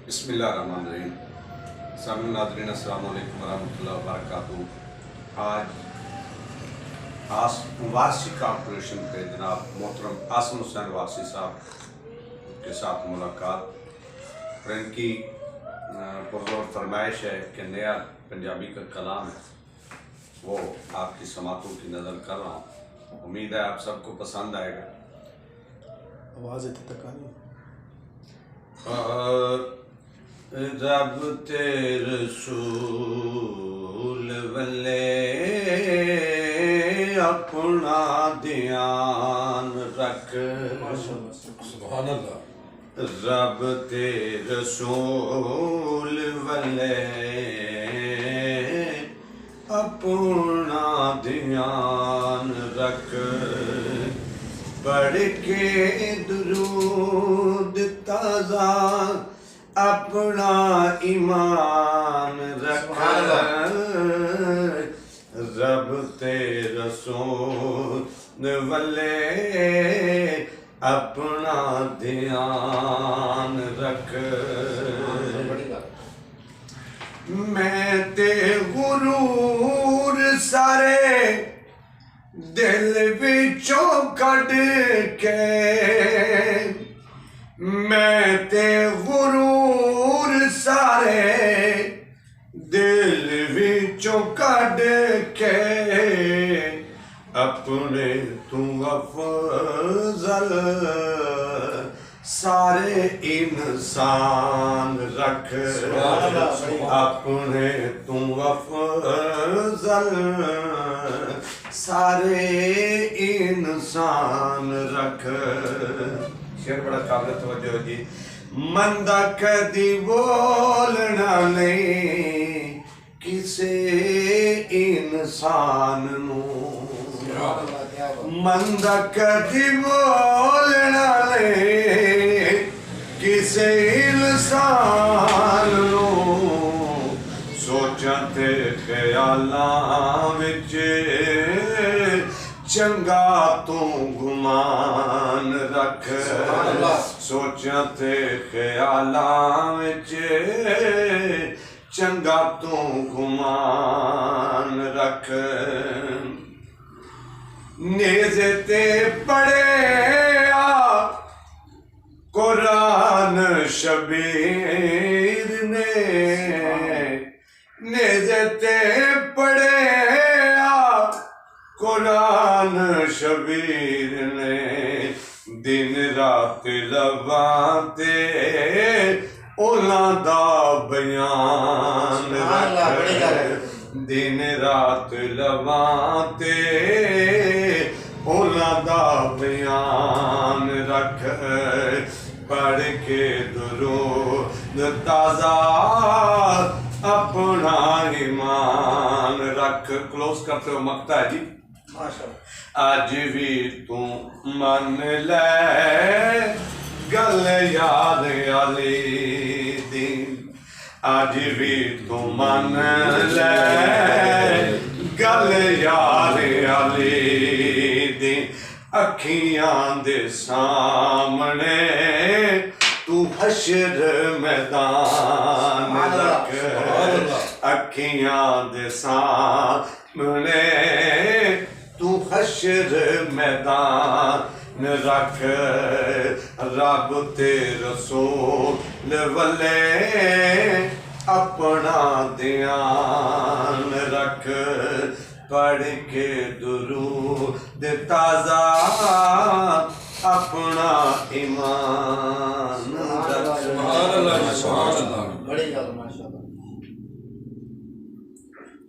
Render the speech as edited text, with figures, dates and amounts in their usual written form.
बिस्मिल्लाहिर्रहमानिर्रहीम। सामईन नाज़रीन अस्सलाम वालेकुम वरहमतुल्लाहि वबरकातुहू। आज वारसी कॉरपोरेशन के जनाब मोहतरम आसिम हुसैन वारसी साहब के साथ मुलाकात और इनकी पुरज़ोर फरमाइश है कि नया पंजाबी का कलाम है वो आपकी समातों की नज़र कर रहा हूँ। उम्मीद है आप सबको पसंद आएगा। आवाज़ इतनी तक नहीं। रब तेरे रसूल वल्ले अपना ध्यान रख। सुभान अल्लाह। रब तेरे रसूल वल्ले अपना ध्यान रख। पढ़ के दुरूद ताज़ा अपना ईमान रख। रब तेरे रसूल वल्ले अपना ध्यान रख। मैं ते गुरूर सारे दिल विचों कढ़ के, मैं ते गुरूर सारे दिल विचों कढ़ के, अपने तू अफजल सारे इंसान रख। अपने तू अफजल सारे इंसान रख। शेर बड़ा काबिल तवज्जो जी। मंदा कदी बोलना नहीं किसे इंसान नू, मंदा कदी बोलना नहीं किसे इंसान नू। सोचां ते ख्यालां विच चंगा तू गुमान रख। सोचां ते ख्यालां विच चंगा तू गुमान रख। नेज़े ते पढ़िया कुरान शबीर ने, नेज़े ते पढ़िया कुरान शबीर ने, दिन रात लबाते उन्हां दा बयान रख। दिन रात लबाते उन्हां दा बयान रख। पढ़ के दुरूद ताज़ा अपना ईमान रख। क्लोज करते हो मकता है जी। आज भी तू मन ले गल याद अली दी, आज भी तू मन ले गल याद अली दी। अखियां दे सामने तू हशर मैदान रख। अखियां दे सामने तू हशर मैदान रख। रब ते रसूल वल्ले अपना ध्यान रख। पढ़ के दुरूद ताज़ा अपना ईमान रख। बड़ी गल माशाअल्लाह।